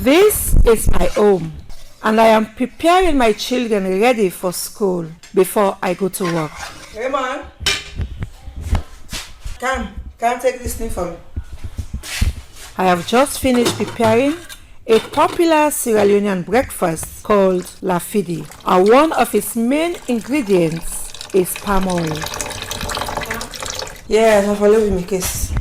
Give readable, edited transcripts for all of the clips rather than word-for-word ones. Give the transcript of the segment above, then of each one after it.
This is my home, and I am preparing my children ready for school before I go to work. Hey man, come take this thing for me. I have just finished preparing a popular Sierra Leonean breakfast called lafidi, and one of its main ingredients is palm oil. Yeah, no, let me make this.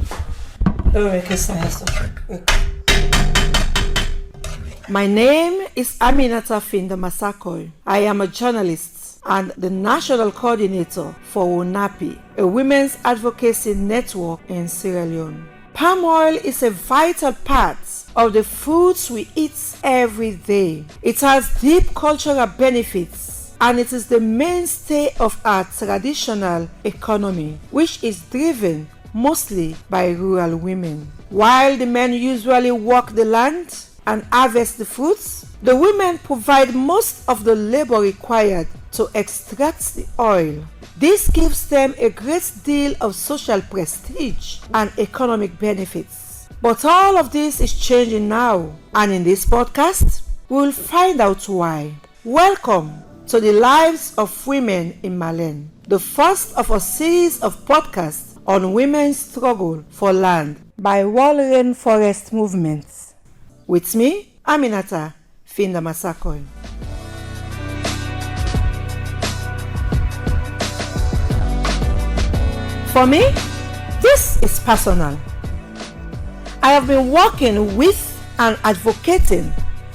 My name is Aminata Finda Massaquoi. I am a journalist and the national coordinator for WORNAPI, a women's advocacy network in Sierra Leone. Palm oil is a vital part of the foods we eat every day. It has deep cultural benefits, and it is the mainstay of our traditional economy, which is driven mostly by rural women. While the men usually work the land and harvest the fruits, the women provide most of the labor required to extract the oil. This gives them a great deal of social prestige and economic benefits. But all of this is changing now, and in this podcast, we will find out why. Welcome to the Lives of Women in Malen, the first of a series of podcasts on women's struggle for land by World Rainforest Movements. With me, Aminata Finda Massaquoi. For me, this is personal. I have been working with and advocating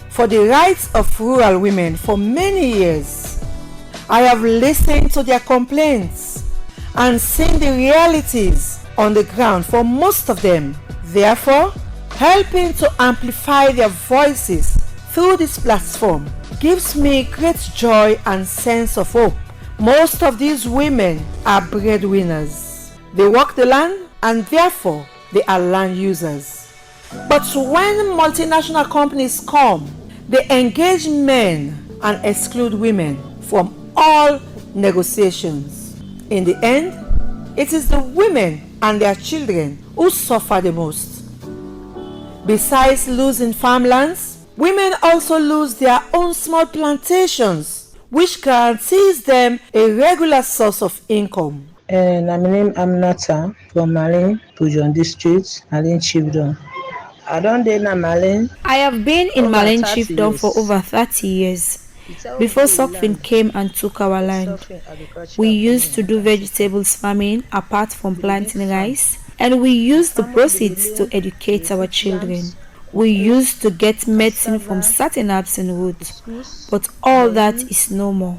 for the rights of rural women for many years. I have listened to their complaints and seen the realities on the ground for most of them. Therefore, helping to amplify their voices through this platform gives me great joy and sense of hope. Most of these women are breadwinners. They work the land and therefore they are land users. But when multinational companies come, they engage men and exclude women from all negotiations. In the end, it is the women and their children who suffer the most. Besides losing farmlands, women also lose their own small plantations, which guarantees them a regular source of income. And I'm named Aminata from Malen, Pejuang District, Malen Chiefdom. I don't date Malen. I have been in Malen Chiefdom for over 30 years. Before Socfin came and took our land, we used to do vegetables farming apart from planting rice, and we used the proceeds to educate our children. We used to get medicine from certain herbs and roots, but all that is no more.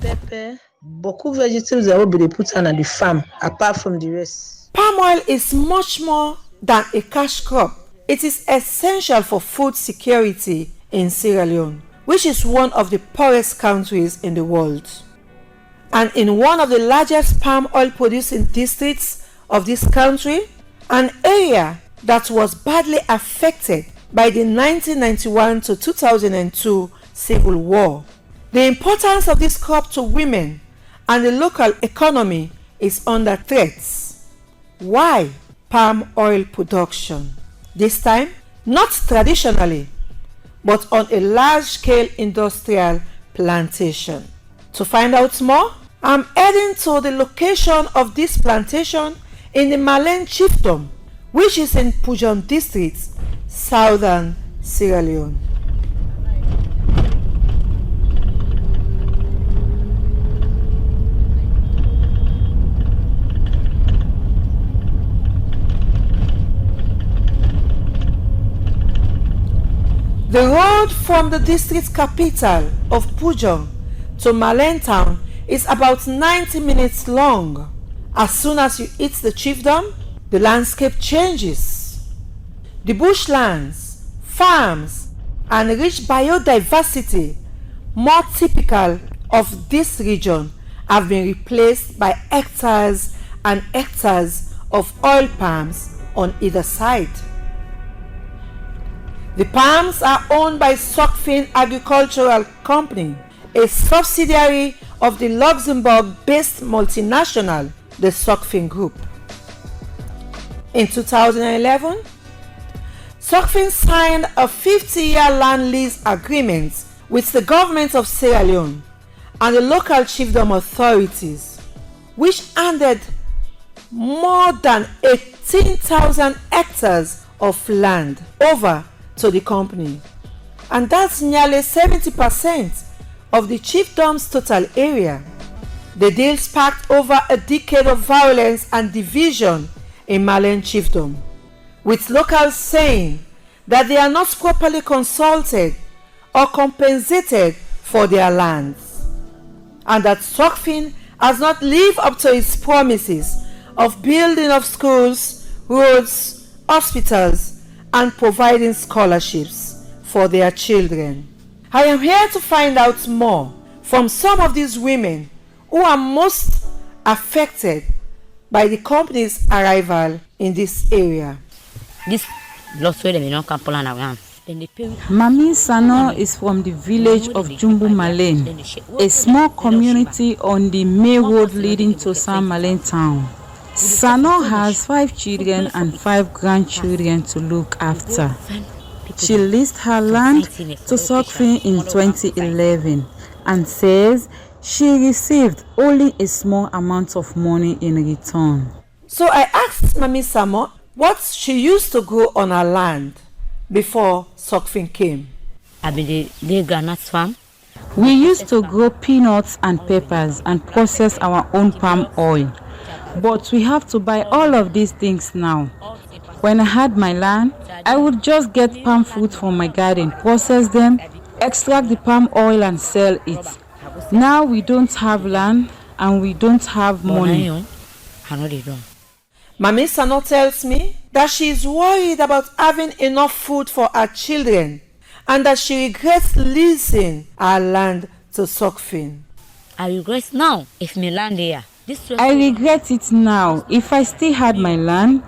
Beaucoup vegetables that will be put on the farm apart from the rest. Palm oil is much more than a cash crop. It is essential for food security in Sierra Leone, which is one of the poorest countries in the world. And in one of the largest palm oil producing districts of this country, an area that was badly affected by the 1991 to 2002 civil war. The importance of this crop to women and the local economy is under threat. Why palm oil production? This time, not traditionally, but on a large-scale industrial plantation. To find out more, I'm heading to the location of this plantation in the Malen Chiefdom, which is in Pejuang District, southern Sierra Leone. The road from the district capital of Pejuang to Malen town is about 90 minutes long. As soon as you hit the chiefdom, the landscape changes. The bushlands, farms, and rich biodiversity, more typical of this region, have been replaced by hectares and hectares of oil palms on either side. The palms are owned by Socfin Agricultural Company, a subsidiary of the Luxembourg-based multinational, the Socfin Group. In 2011, Socfin signed a 50-year land lease agreement with the government of Sierra Leone and the local chiefdom authorities, which handed more than 18,000 hectares of land over to the company. And that's nearly 70% of the chiefdom's total area. The deal sparked over a decade of violence and division in Malen chiefdom, with locals saying that they are not properly consulted or compensated for their lands, and that Socfin has not lived up to its promises of building of schools, roads, hospitals, and providing scholarships for their children. I am here to find out more from some of these women who are most affected by the company's arrival in this area. Mami Sano is from the village of Jumbu Malen, a small community on the main road leading to San Malen town. Sano has 5 children and 5 grandchildren to look after. She leased her land to Socfin in 2011 and says she received only a small amount of money in return. So I asked Mami Samo what she used to grow on her land before Socfin came. We used to grow peanuts and peppers and process our own palm oil. But we have to buy all of these things now. When I had my land, I would just get palm fruit from my garden, process them, extract the palm oil and sell it. Now we don't have land and we don't have money. Mami Sano tells me that she is worried about having enough food for her children and that she regrets leasing her land to Socfin. I regret now if my land here. I regret it now. If I still had my land,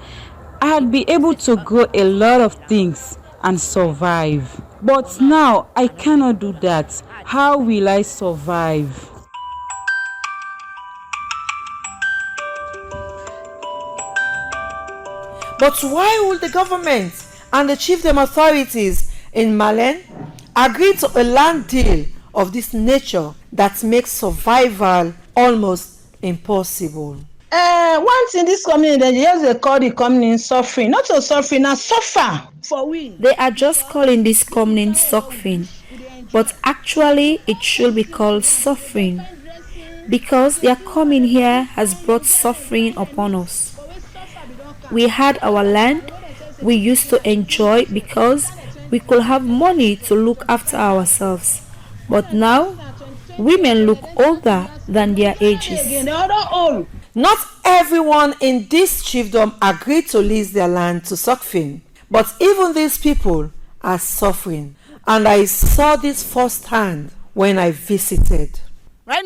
I'd be able to grow a lot of things and survive. But now I cannot do that. How will I survive? But why would the government and the chiefdom authorities in Malen agree to a land deal of this nature that makes survival almost impossible? Once in this community, they call the company Socfin. Not so Socfin, now suffer for we. They are just calling this company Socfin, but actually it should be called suffering, because their coming here has brought suffering upon us. We had our land we used to enjoy because we could have money to look after ourselves, but now women look older than their ages. Not everyone in this chiefdom agreed to lease their land to Socfin, but even these people are suffering, and I saw this firsthand when I visited. My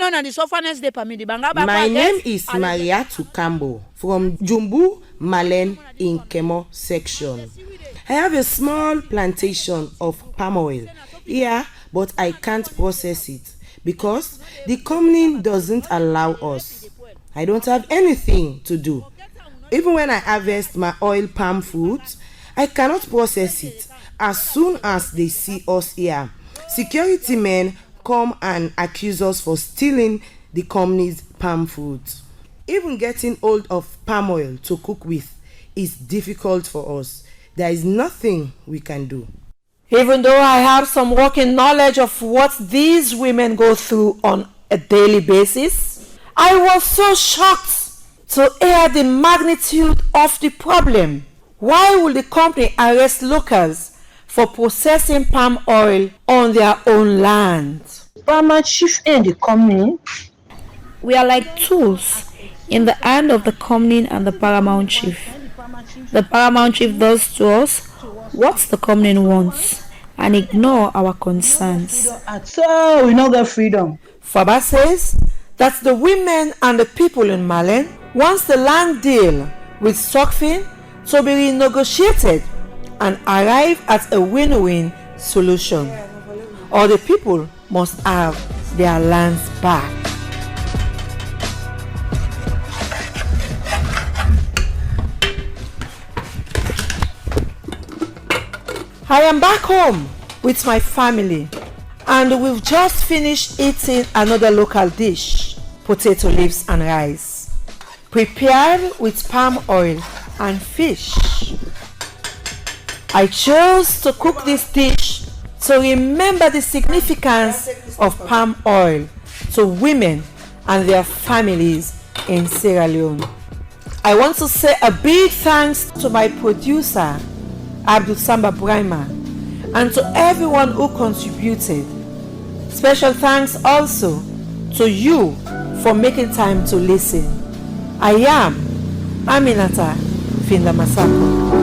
name is Maria Tukambo from Jumbu Malen in Kemo section. I have a small plantation of palm oil here, but I can't process it because the company doesn't allow us. I don't have anything to do. Even when I harvest my oil palm fruit, I cannot process it. As soon as they see us here, security men come and accuse us for stealing the company's palm fruit. Even getting hold of palm oil to cook with is difficult for us. There is nothing we can do. Even though I have some working knowledge of what these women go through on a daily basis, I was so shocked to hear the magnitude of the problem. Why would the company arrest locals for processing palm oil on their own land? Palmer chief in the company. We are like tools in the hand of the company and the paramount chief. The paramount chief does to us what the company wants and ignore our concerns. So we don't get freedom. Faba says that the women and the people in Malen wants the land deal with Socfin to be renegotiated and arrive at a win-win solution, or the people must have their lands back. I am back home with my family and we've just finished eating another local dish, potato leaves and rice, prepared with palm oil and fish. I chose to cook this dish to remember the significance of palm oil to women and their families in Sierra Leone. I want to say a big thanks to my producer, Abdul Samba Brahma, and to everyone who contributed. Special thanks also to you for making time to listen. I am Aminata Finda Massaquoi.